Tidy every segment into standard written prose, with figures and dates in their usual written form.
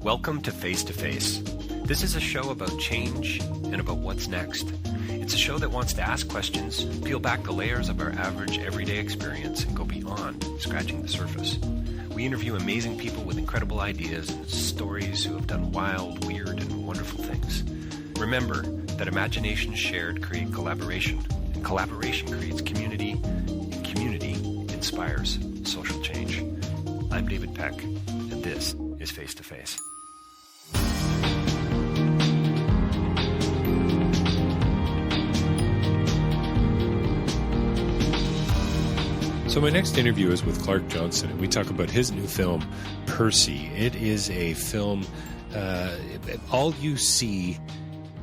Welcome to Face2Face. This is a show about change and about what's next. It's a show that wants to ask questions, peel back the layers of our average everyday experience, and go beyond scratching the surface. We interview amazing people with incredible ideas and stories who have done wild, weird, and wonderful things. Remember that imagination shared create collaboration, and collaboration creates community, and community inspires social change. I'm David Peck, and this is Face2Face. So my next interview is with Clark Johnson, and we talk about his new film, Percy. It is a film, all you see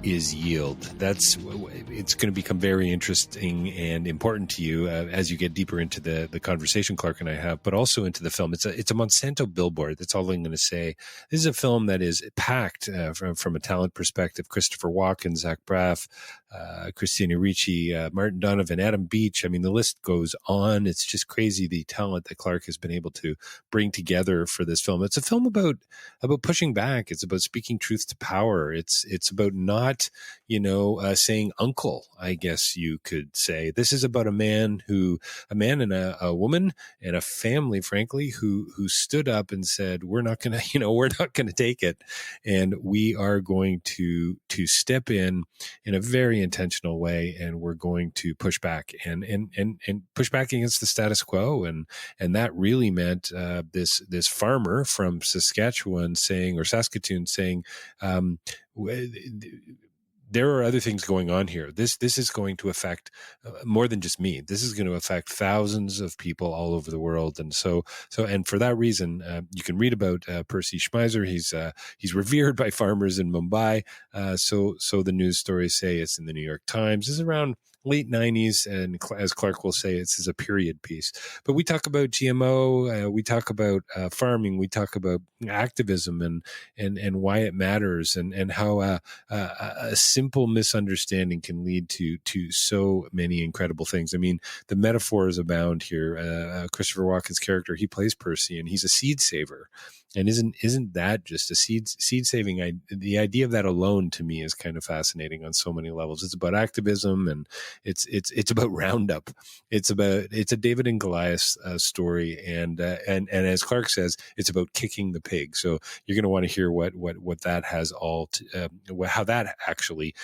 is yield. It's going to become very interesting and important to you as you get deeper into the conversation Clark and I have, but also into the film. It's a Monsanto billboard. That's all I'm going to say. This is a film that is packed from a talent perspective. Christopher Walken, Zach Braff, Christina Ricci, Martin Donovan, Adam Beach. I mean, the list goes on. It's just crazy the talent that Clark has been able to bring together for this film. It's a film about pushing back. It's about speaking truth to power. It's about not saying uncle, I guess you could say. This is about a man and a woman and a family, frankly, who stood up and said, we're not going to take it. And we are going to step in a very intentional way. And we're going to push back and push back against the status quo. And that really meant, this farmer from Saskatoon saying, there are other things going on here. This is going to affect more than just me. This is going to affect thousands of people all over the world. And so for that reason, you can read about Percy Schmeiser. He's revered by farmers in Mumbai. So the news stories say it's in the New York Times. This is around late 90s, and as Clark will say, this is a period piece. But we talk about GMO, we talk about farming, we talk about activism and why it matters, and how a simple misunderstanding can lead to so many incredible things. I mean, the metaphors abound here. Christopher Walken's character, he plays Percy, and he's a seed saver. And isn't that just a seed saving? The idea of that alone to me is kind of fascinating on so many levels. It's about activism, and it's about Roundup. It's a David and Goliath story, and as Clark says, it's about kicking the pig. So you're going to want to hear what that has how that actually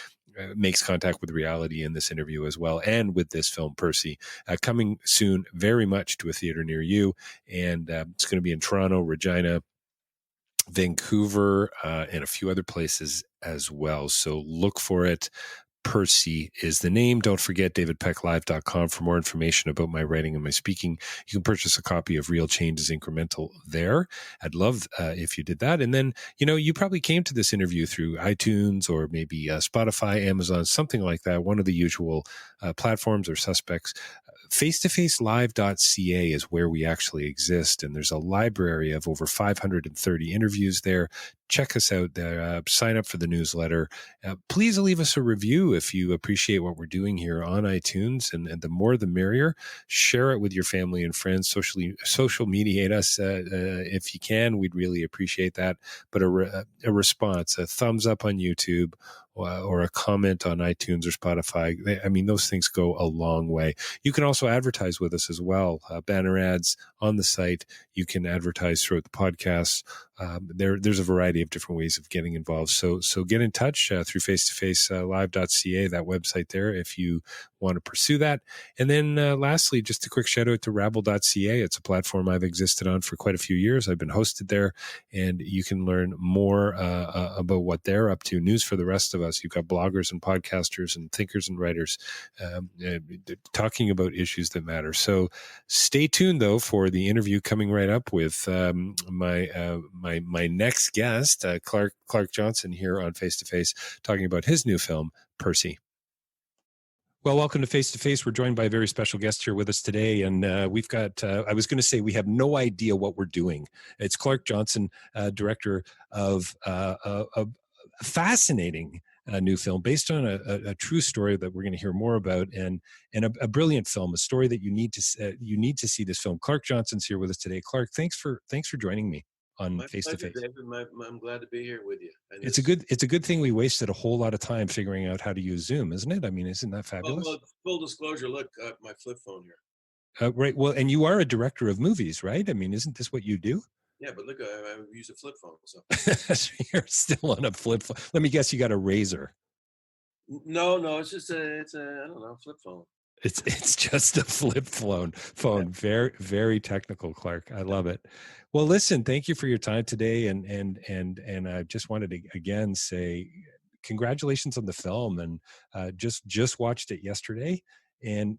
makes contact with reality in this interview as well, and with this film Percy, coming soon very much to a theater near you, and it's going to be in Toronto, Regina, Vancouver, and a few other places as well. So look for it. Percy is the name. Don't forget davidpecklive.com for more information about my writing and my speaking. You can purchase a copy of Real Change is Incremental there. I'd love if you did that. And then, you probably came to this interview through iTunes or maybe Spotify, Amazon, something like that, one of the usual platforms or suspects. Face2facelive.ca is where we actually exist, and there's a library of over 530 interviews there. Check us out there. Sign up for the newsletter. Please leave us a review if you appreciate what we're doing here on iTunes, and the more the merrier. Share it with your family and friends. Social mediate us if you can. We'd really appreciate that. But a response, a thumbs up on YouTube, or a comment on iTunes or Spotify. I mean, those things go a long way. You can also advertise with us as well. Banner ads on the site. You can advertise throughout the podcast. There's a variety of different ways of getting involved. So get in touch through face2facelive.ca, that website there, if you want to pursue that. And then lastly, just a quick shout out to rabble.ca. It's a platform I've existed on for quite a few years. I've been hosted there, and you can learn more about what they're up to. News for the rest of us. You've got bloggers and podcasters and thinkers and writers talking about issues that matter. So stay tuned, though, for the interview coming right up with my next guest, Clark Johnson, here on Face2Face, talking about his new film, Percy. Well, welcome to Face2Face. We're joined by a very special guest here with us today, and we've got, I was going to say we have no idea what we're doing. It's Clark Johnson, director of a fascinating new film based on a true story that we're going to hear more about, and a brilliant film, a story that you need to see this film. Clark Johnson's here with us today. Clark, thanks for joining me. on My Face to pleasure, Face. David. I'm glad to be here with you. And It's a good thing we wasted a whole lot of time figuring out how to use Zoom, isn't it? I mean, isn't that fabulous? well, full disclosure, look, my flip phone here. Right. Well, and you are a director of movies, right? I mean, isn't this what you do? Yeah, but look, I use a flip phone. So So you're still on a flip phone. Let me guess, you got a Razor. no, it's just it's a I don't know, flip phone. It's just a flip phone. Yeah. Very, very technical, Clark. I love it. Well, listen, thank you for your time today, and I just wanted to again say congratulations on the film, and just watched it yesterday. And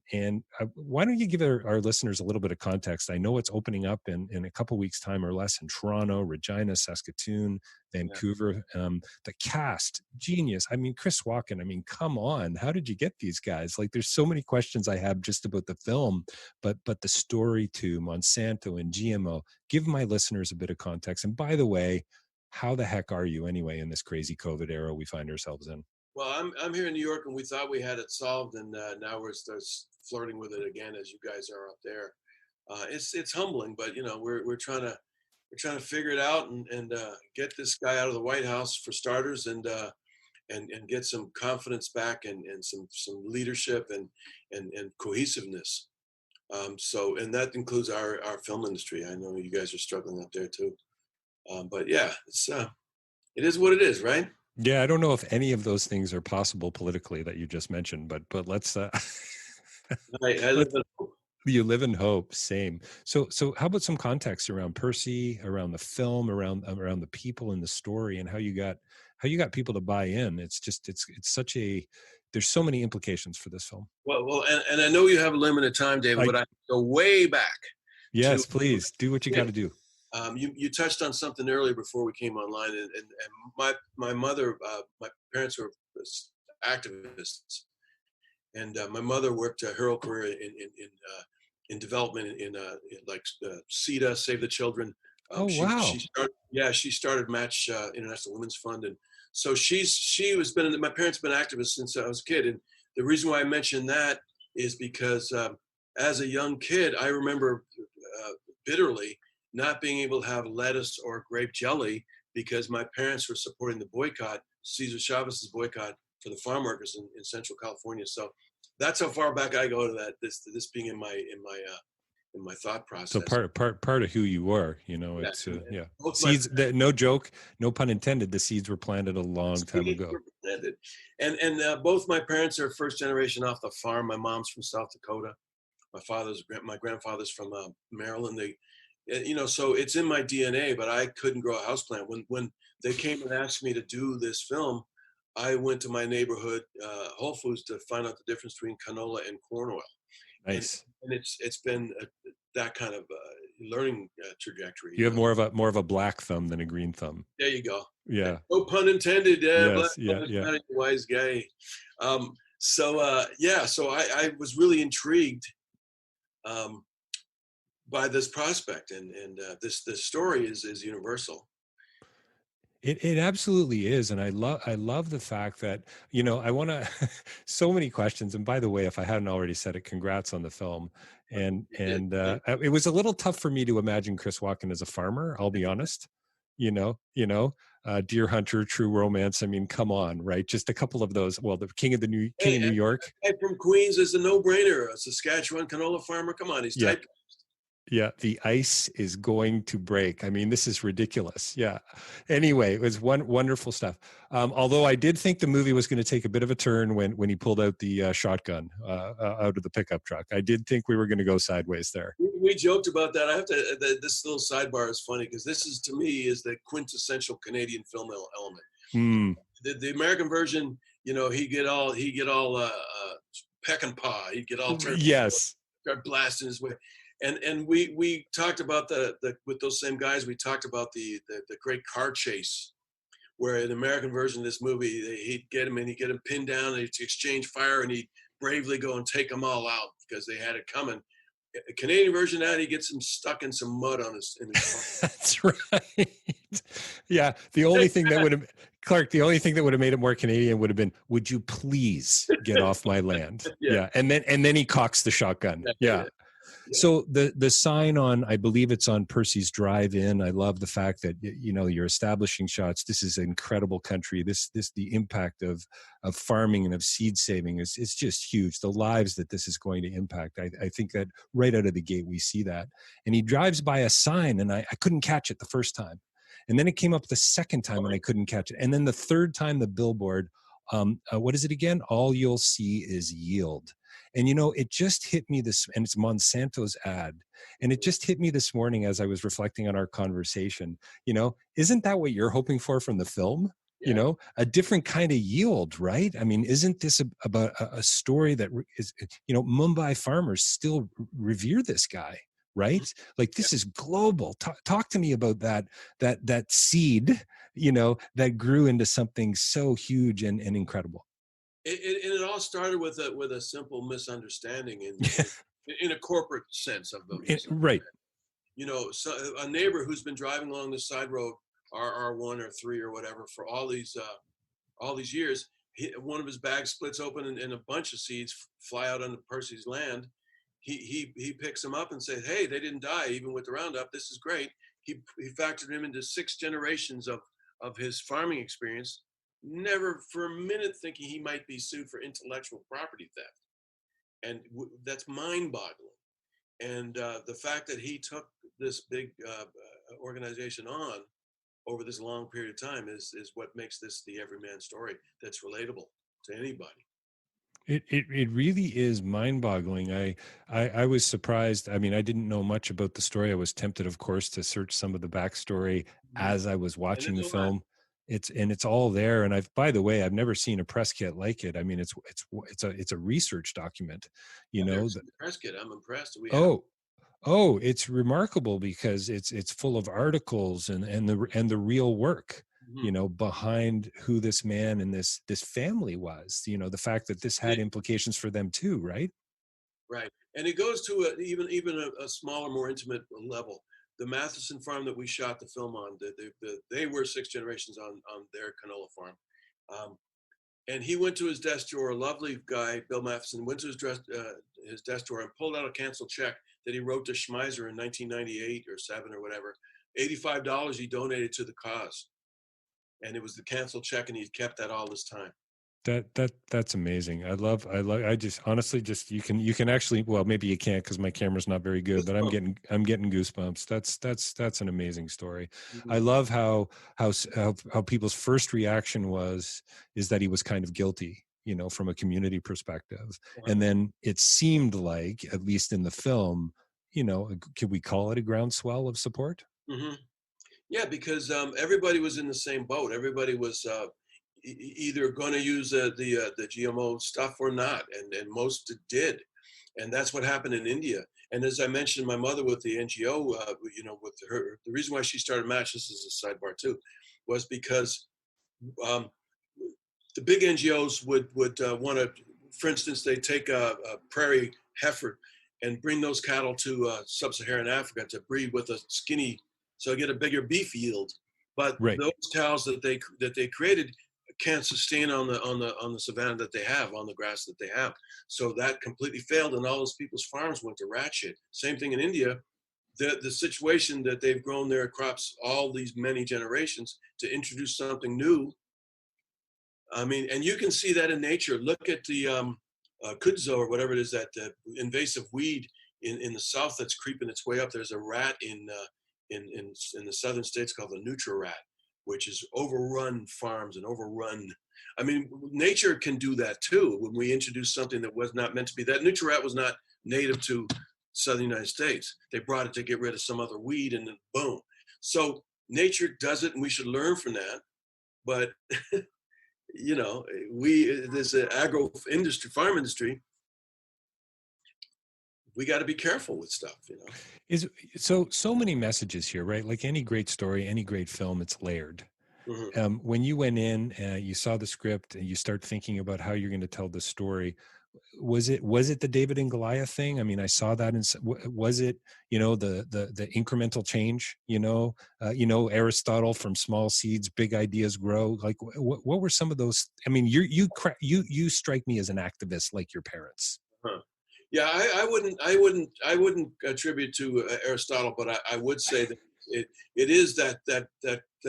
why don't you give our listeners a little bit of context? I know it's opening up in a couple weeks' time or less in Toronto, Regina, Saskatoon, Vancouver. The cast, genius. I mean, Chris Walken. I mean, come on, how did you get these guys? Like, there's so many questions I have just about the film, but the story too, Monsanto and GMO. Give my listeners a bit of context. And by the way, how the heck are you anyway in this crazy COVID era we find ourselves in? Well, I'm here in New York, and we thought we had it solved, and now we're flirting with it again, as you guys are up there. It's humbling, but we're trying to figure it out and get this guy out of the White House for starters, and get some confidence back and some leadership and cohesiveness. And that includes our film industry. I know you guys are struggling up there too, but yeah, it is what it is, right? Yeah, I don't know if any of those things are possible politically that you just mentioned, but let's I live in hope. You live in hope. Same. So how about some context around Percy, around the film, around the people in the story, and how you got people to buy in? It's such a, there's so many implications for this film. Well, and I know you have a limited time, David, but I go way back. Yes, please do what you got to do. You touched on something earlier before we came online, and my mother, my parents were activists, and my mother worked her whole career in development in CETA, Save the Children. Wow! She started Match International Women's Fund, and so my parents have been activists since I was a kid, and the reason why I mention that is because as a young kid, I remember bitterly not being able to have lettuce or grape jelly because my parents were supporting the boycott, Cesar Chavez's boycott for the farm workers in Central California. So that's how far back I go to that. This being in my thought process. So part of who you were, it's seeds. No joke, no pun intended. The seeds were planted a long time ago. And both my parents are first generation off the farm. My mom's from South Dakota. My grandfather's from Maryland. So it's in my DNA, but I couldn't grow a houseplant. When they came and asked me to do this film, I went to my neighborhood Whole Foods to find out the difference between canola and corn oil. Nice. And it's been that kind of learning trajectory. You have more of a black thumb than a green thumb. There you go. Yeah. No pun intended. Yes, Not a wise guy. So I was really intrigued by this prospect, and this story is universal. It absolutely is, and I love the fact that I want to so many questions. And by the way, if I hadn't already said it, congrats on the film. And it was a little tough for me to imagine Chris Walken as a farmer. I'll be honest. Deer Hunter, True Romance. I mean, come on, right? Just a couple of those. Well, the King of New York. From Queens is a no-brainer. A Saskatchewan canola farmer. Come on, he's typecast. Yeah, the ice is going to break. I mean, this is ridiculous. Yeah. Anyway, it was wonderful stuff. Although I did think the movie was going to take a bit of a turn when he pulled out the shotgun out of the pickup truck. I did think we were going to go sideways there. We joked about that. I have to. This little sidebar is funny because this is, to me, is the quintessential Canadian film element. The American version, he'd get all peck and paw. He'd get all turned. Yes. Start blasting his way. And we talked about with those same guys, we talked about the great car chase, where in the American version of this movie, he'd get him pinned down, and he'd exchange fire, and he'd bravely go and take them all out because they had it coming. The Canadian version of that, he gets him stuck in some mud in his car. That's right. Yeah. The only thing that would have made it more Canadian would have been, would you please get off my land? Yeah. And then he cocks the shotgun. Yeah. Yeah. So the sign on, I believe it's on Percy's drive-in. I love the fact that, you know, you're establishing shots. This is an incredible country. The impact of farming and of seed saving is just huge. The lives that this is going to impact. I think that right out of the gate we see that. And he drives by a sign, and I couldn't catch it the first time. And then it came up the second time and I couldn't catch it. And then the third time, the billboard, what is it again? All you'll see is yield. And, you know, it just hit me and it's Monsanto's ad. And it just hit me this morning as I was reflecting on our conversation. You know, isn't that what you're hoping for from the film? Yeah. You know, a different kind of yield, right? I mean, isn't this about a story that is, you know, Mumbai farmers still revere this guy, right? Like, this is global. Talk to me about that seed, you know, that grew into something so huge and incredible. It all started with a simple misunderstanding in a corporate sense of the misunderstanding. Right. You know, so a neighbor who's been driving along the side road, R1 or 3 or whatever, for all these years, one of his bags splits open and a bunch of seeds fly out onto Percy's land. He picks them up and says, "Hey, they didn't die even with the Roundup. This is great." He factored him into 6 generations of his farming experience, never for a minute thinking he might be sued for intellectual property theft, and that's mind-boggling. And the fact that he took this big organization on over this long period of time is what makes this the everyman story that's relatable to anybody. It really is mind-boggling. I was surprised. I mean, I didn't know much about the story. I was tempted, of course, to search some of the backstory as I was watching the film. It's all there. And by the way, I've never seen a press kit like it. I mean, it's a research document, you know. The press kit, I'm impressed. Oh, it's remarkable because it's full of articles and the real work, you know, behind who this man and this family was. You know, the fact that this had implications for them too, right? Right, and it goes to even a smaller, more intimate level. The Matheson farm that we shot the film on, they were 6 generations on their canola farm. And he went to his desk drawer, a lovely guy, Bill Matheson, went to his desk drawer and pulled out a canceled check that he wrote to Schmeiser in 1998 or 7 or whatever. $85 he donated to the cause. And it was the canceled check, and he'd kept that all this time. That's amazing. I just honestly you can actually, well, maybe you can't because my camera's not very good, but I'm getting goosebumps. That's an amazing story. Mm-hmm. I love how people's first reaction is that he was kind of guilty, you know, from a community perspective. Wow. And then it seemed like, at least in the film, you know, could we call it a groundswell of support? Mm-hmm. Yeah, because everybody was in the same boat. Everybody was either going to use the GMO stuff or not, and most did, and that's what happened in India. And as I mentioned, my mother with the NGO, you know, with her, the reason why she started MASH, this is a sidebar too, was because the big NGOs would want to, for instance, they take a prairie heifer and bring those cattle to sub-Saharan Africa to breed with a skinny, so get a bigger beef yield. But right. Those cows that they created can't sustain on the savanna that they have, on the grass that they have. So that completely failed, and all those people's farms went to rat shit. Same thing in India. The situation that they've grown their crops all these many generations to introduce something new. I mean, and you can see that in nature. Look at the kudzu or whatever it is, that invasive weed in the south that's creeping its way up. There's a rat in the southern states called the nutria-rat, which is overrun farms and overrun. I mean, nature can do that too. When we introduce something that was not meant to be, that nutria-rat was not native to southern United States. They brought it to get rid of some other weed, and then boom. So nature does it, and we should learn from that. But you know, this farm industry, we got to be careful with stuff, you know. Is so many messages here, right? Like any great story, any great film, it's layered. Mm-hmm. When you went in, you saw the script, and you start thinking about how you're going to tell the story. Was it the David and Goliath thing? I mean, I saw that, and was it, you know, the incremental change? You know, Aristotle, from small seeds, big ideas grow. Like, what were some of those? I mean, you strike me as an activist, like your parents. Huh. Yeah, I wouldn't attribute to Aristotle, but I would say that it is that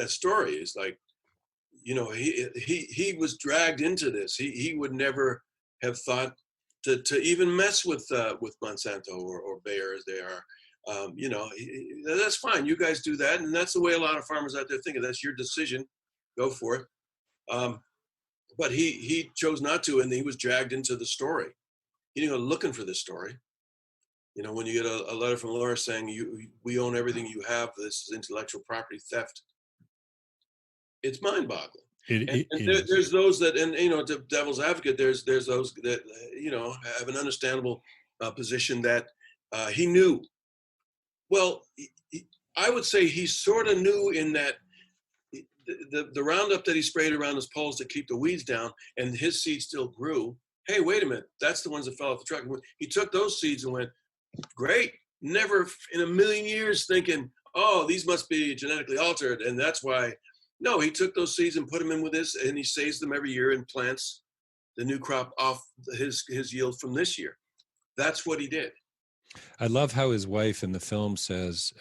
story is like, he was dragged into this. He would never have thought to even mess with Monsanto or Bayer as they are. That's fine. You guys do that, and that's the way a lot of farmers out there think. That's your decision. Go for it. But he chose not to, and he was dragged into the story. He didn't go looking for this story. When you get a letter from Laura saying we own everything you have, this is intellectual property theft. It's mind-boggling. There's those that, and to devil's advocate, there's those that have an understandable position that he knew. Well, I would say he sort of knew in that the Roundup that he sprayed around his poles to keep the weeds down, and his seed still grew. Hey, wait a minute, that's the ones that fell off the truck. He took those seeds and went, great. Never in a million years thinking, oh, these must be genetically altered, and that's why. No, he took those seeds and put them in with this, and he saves them every year and plants the new crop off his yield from this year. That's what he did. I love how his wife in the film says,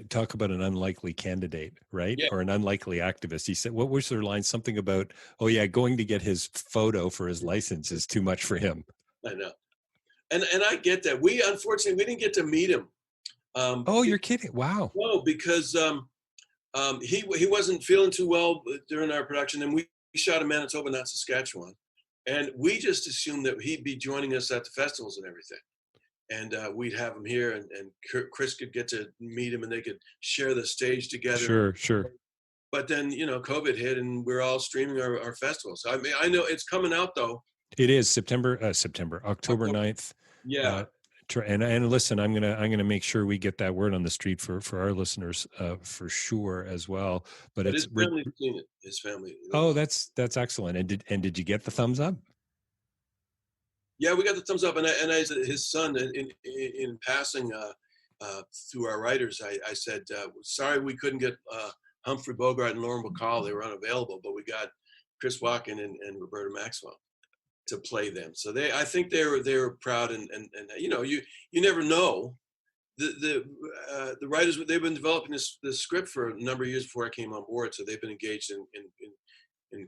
talk about an unlikely candidate, right? Yeah. Or an unlikely activist. He said, what was their line? Something about, oh yeah, going to get his photo for his license is too much for him. I know. And I get that. Unfortunately, we didn't get to meet him. You're kidding. Wow. No, because he wasn't feeling too well during our production, and we shot in Manitoba, not Saskatchewan, and we just assumed that he'd be joining us at the festivals and everything, and we'd have him here, and Chris could get to meet him, and they could share the stage together. Sure. But then COVID hit, and we're all streaming our festivals. I mean, I know it's coming out though. It is October 9th. Yeah. And listen, I'm gonna make sure we get that word on the street for our listeners for sure as well. But his family's seen it. His family. Oh, that's excellent. And did you get the thumbs up? Yeah, we got the thumbs up, and his son in passing through our writers, I said, sorry we couldn't get Humphrey Bogart and Lauren Bacall. They were unavailable, but we got Chris Walken and Roberta Maxwell to play them. So I think they were proud, and you never know. The writers, they've been developing this script for a number of years before I came on board, so they've been engaged in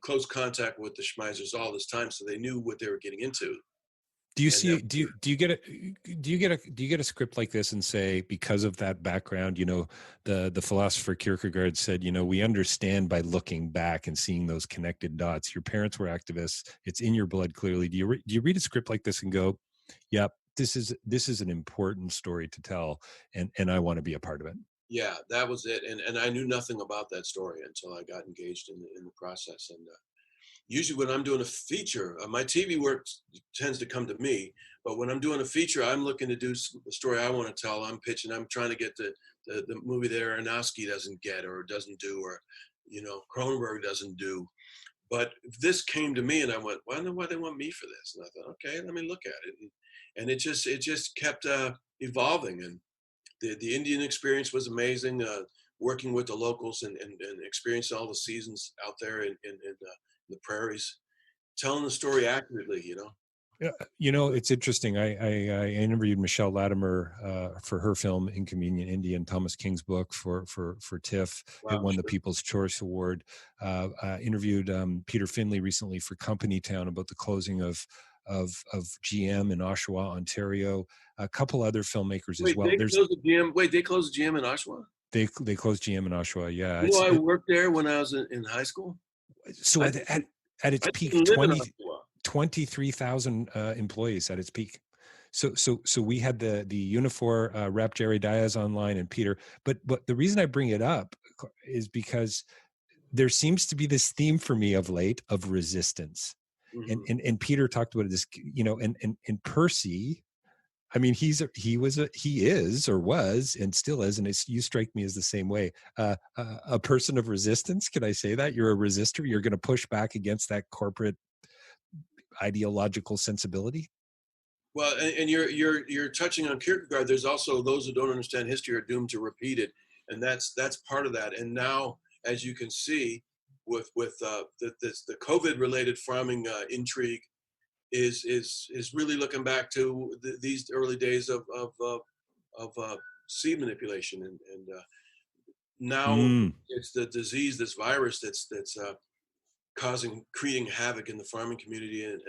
close contact with the Schmeisers all this time, so they knew what they were getting into. Do you get a script like this and say, because of that background, the philosopher Kierkegaard said, we understand by looking back and seeing those connected dots. Your parents were activists. It's in your blood, clearly. Do you read a script like this and go, yep, this is an important story to tell, and I want to be a part of it? Yeah, that was it. And I knew nothing about that story until I got engaged in the process. And usually when I'm doing a feature, my TV work tends to come to me, but when I'm doing a feature, I'm looking to do the story I want to tell. I'm pitching, I'm trying to get the movie that Aronofsky doesn't get or doesn't do, or, Cronenberg doesn't do. But this came to me and I went, well, I know why they want me for this. And I thought, okay, let me look at it. And it just kept evolving. And the Indian experience was amazing, working with the locals and experiencing all the seasons out there in the prairies, telling the story accurately, Yeah, it's interesting. I interviewed Michelle Latimer for her film Inconvenient Indian, Thomas King's book for TIFF. Wow, it won the People's Choice Award. Interviewed Peter Finley recently for Company Town about the closing of GM in Oshawa, Ontario. A couple other filmmakers as well. They closed the GM in Oshawa? They closed GM in Oshawa, yeah. I worked there when I was in high school. So at its peak, 23,000 employees at its peak. So we had the Unifor rep Jerry Diaz online and Peter. But the reason I bring it up is because there seems to be this theme for me of late of resistance. Mm-hmm. And Peter talked about this, and Percy, I mean, he is or was and still is, and you strike me as the same way. A person of resistance. Can I say that? You're a resistor. You're going to push back against that corporate ideological sensibility. Well, and you're touching on Kierkegaard. There's also those who don't understand history are doomed to repeat it, and that's part of that. And now, as you can see, with the COVID-related farming intrigue, is really looking back to these early days of seed manipulation, and now Mm. it's the disease, this virus that's creating havoc in the farming community, and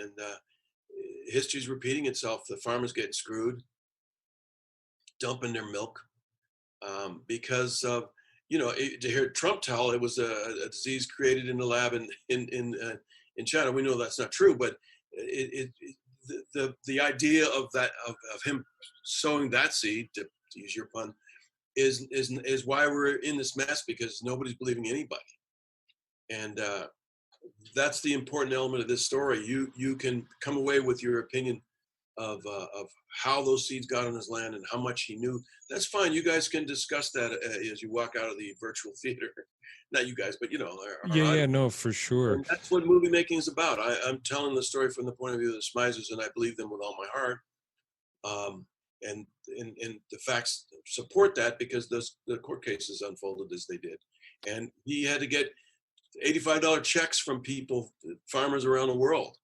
history's repeating itself. The farmers getting screwed, dumping their milk because of, to hear Trump tell it was a disease created in the lab in China. We know that's not true, but the idea of that of him sowing that seed, to use your pun, is why we're in this mess, because nobody's believing anybody, and that's the important element of this story. You can come away with your opinion of how those seeds got on his land and how much he knew. That's fine. You guys can discuss that as you walk out of the virtual theater. Not you guys, but our Yeah, audience. no, for sure. And that's what movie making is about. I'm telling the story from the point of view of the Schmeisers, and I believe them with all my heart. And the facts support that, because the court cases unfolded as they did. And he had to get $85 checks from people, farmers around the world.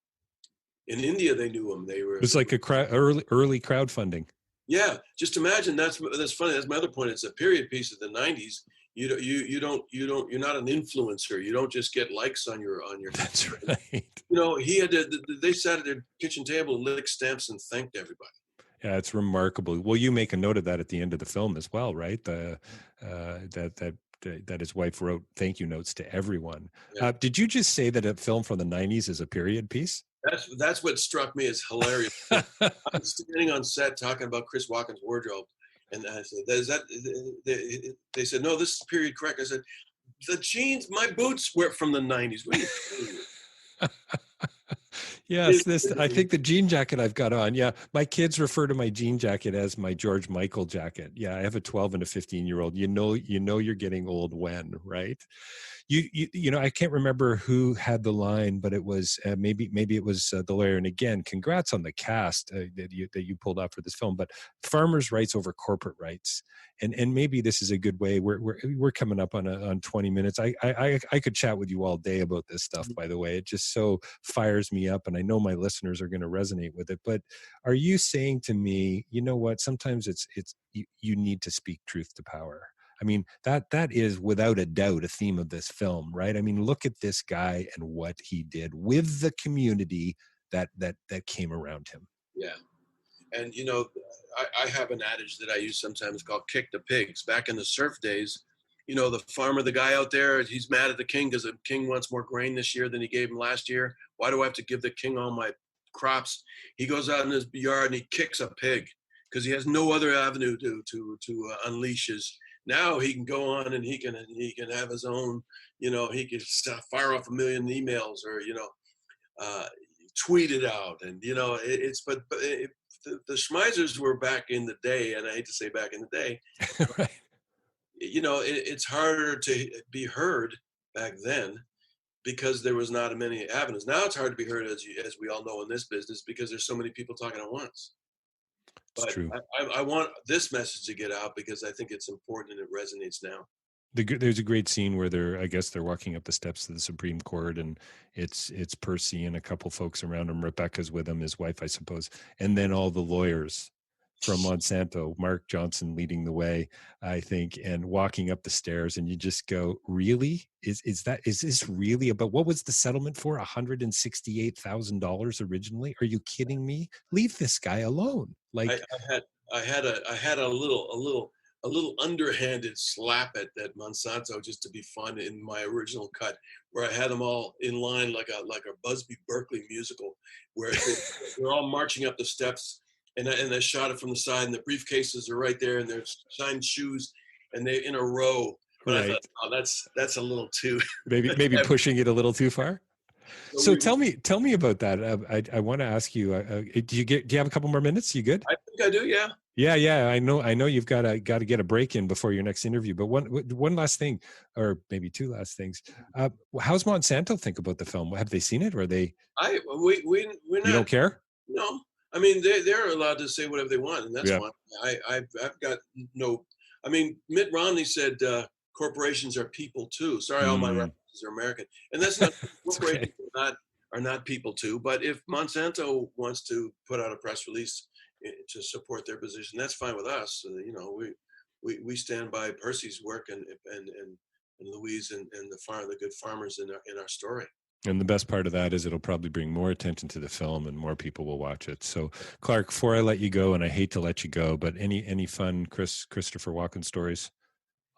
In India, they knew him. They were. It was like a early crowdfunding. Yeah, just imagine. That's funny. That's my other point. It's a period piece of the '90s. You're not an influencer. You don't just get likes on your. That's right. He had to. They sat at their kitchen table and licked stamps and thanked everybody. Yeah, it's remarkable. Well, you make a note of that at the end of the film as well, right? That his wife wrote thank you notes to everyone. Yeah. Did you just say that a film from the '90s is a period piece? That's what struck me as hilarious. I'm standing on set talking about Chris Walken's wardrobe, and I said, "Is that?" They said, "No, this is period correct." I said, "The jeans, my boots were from the '90s." What are you doing? Yes, I think the jean jacket I've got on. Yeah, my kids refer to my jean jacket as my George Michael jacket. Yeah, I have a 12 and a 15-year-old. You know, you're getting old when, right? I can't remember who had the line, but it was maybe it was the lawyer. And again, congrats on the cast that you pulled off for this film. But farmers' rights over corporate rights, and maybe this is a good way. We're coming up on 20 minutes. I could chat with you all day about this stuff. By the way, it just so fires me up, and I know my listeners are going to resonate with it. But are you saying to me, you know what? Sometimes it's you need to speak truth to power. I mean, that is without a doubt a theme of this film, right? I mean, look at this guy and what he did with the community that came around him. Yeah. And, I have an adage that I use sometimes called kick the pigs. Back in the surf days, the farmer, the guy out there, he's mad at the king because the king wants more grain this year than he gave him last year. Why do I have to give the king all my crops? He goes out in his yard and he kicks a pig because he has no other avenue to unleash his. Now he can go on and he can have his own, he can fire off 1 million emails or, tweet it out. And, the Schmeisers were back in the day, and I hate to say back in the day, right. It's harder to be heard back then because there was not many avenues. Now it's hard to be heard, as we all know in this business, because there's so many people talking at once. But true. I want this message to get out because I think it's important and it resonates now. There's a great scene where they're walking up the steps to the Supreme Court, and it's Percy and a couple folks around him. Rebecca's with him, his wife, I suppose, and then all the lawyers from Monsanto, Mark Johnson leading the way, I think, and walking up the stairs, and you just go, really? Is this really about what was the settlement for? $168,000 originally? Are you kidding me? Leave this guy alone. Like I had a little underhanded slap at Monsanto just to be fun in my original cut, where I had them all in line like a Busby Berkeley musical, where they're all marching up the steps. And I shot it from the side, and the briefcases are right there, and there's shined shoes, and they're in a row. But right. I thought, oh, that's a little too maybe pushing it a little too far. So tell me about that. I want to ask you. Do you have a couple more minutes? You good? I think I do. Yeah. Yeah. I know you've got to get a break in before your next interview. But one last thing, or maybe two last things. How's Monsanto think about the film? Have they seen it, or are they? We're not. You don't care? No. I mean, they're allowed to say whatever they want, and that's fine. I've got no. I mean, Mitt Romney said corporations are people too. Sorry, all my references are American, and that's not corporations. Okay. are not people too. But if Monsanto wants to put out a press release to support their position, that's fine with us. You know, we stand by Percy's work and Louise and the good farmers in our story. And the best part of that is it'll probably bring more attention to the film and more people will watch it. So, Clark, before I let you go, and I hate to let you go, but any fun Christopher Walken stories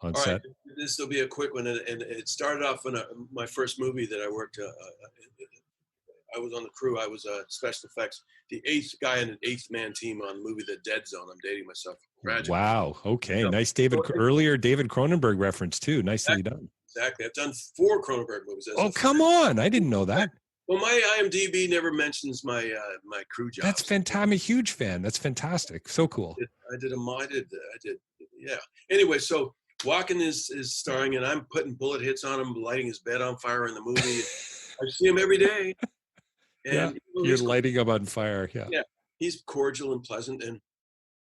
on All set? right, this will be a quick one, and it started off in my first movie that I worked. I was on the crew. I was special effects, the 8th guy in an 8th man team on the movie The Dead Zone. I'm dating myself. Tragically. Wow. Okay. So, nice. Earlier David Cronenberg reference too. Nicely done. Exactly. I've done 4 Cronenberg movies. Oh, come on. I didn't know that. Well, my IMDb never mentions my my crew jobs. That's fantastic. I'm a huge fan. That's fantastic. So cool. I did. Yeah. Anyway, so Walken is starring, and I'm putting bullet hits on him, lighting his bed on fire in the movie. I see him every day. And you're lighting him on fire. Yeah. He's cordial and pleasant. And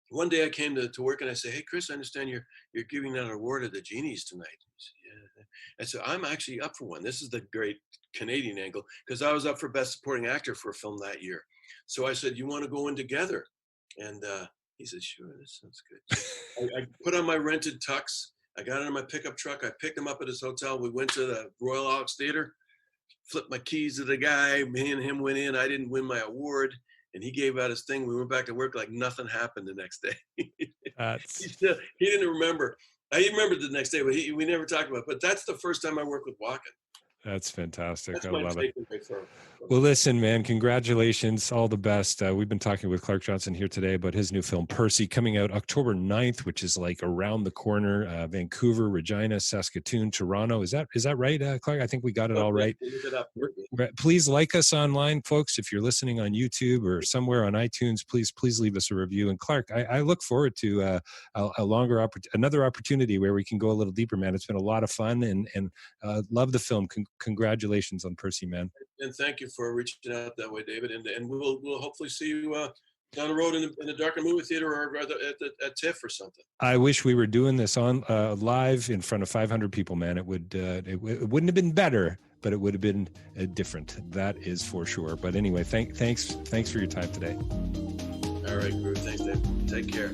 one day I came to work and I said, "Hey, Chris, I understand you're giving out an award at the Genies tonight." He said, "Yeah." I said, "I'm actually up for one." This is the great Canadian angle, because I was up for Best Supporting Actor for a film that year. So I said, "You want to go in together?" And he said, "Sure, this sounds good." So I put on my rented tux. I got in my pickup truck. I picked him up at his hotel. We went to the Royal Alex Theater, flipped my keys to the guy. Me and him went in. I didn't win my award. And he gave out his thing. We went back to work like nothing happened the next day. He didn't remember. He remembered the next day, but we never talked about it. But that's the first time I worked with Walken. That's fantastic. That's I my love it. For well, listen, man, congratulations. All the best. We've been talking with Clark Johnson here today about his new film, Percy, coming out October 9th, which is like around the corner. Vancouver, Regina, Saskatoon, Toronto. Is that right, Clark? I think we got it all right. Look it up. Please like us online, folks. If you're listening on YouTube or somewhere on iTunes, please leave us a review. And Clark, I look forward to another opportunity where we can go a little deeper, man. It's been a lot of fun and love the film. Congratulations on Percy, man. And thank you for reaching out that way, David. And we'll hopefully see you down the road in the darker movie theater or at TIFF or something. I wish we were doing this on live in front of 500 people, man. It wouldn't have been better, but it would have been different. That is for sure. But anyway, thanks for your time today. All right, Drew. Thanks, Dave. Take care.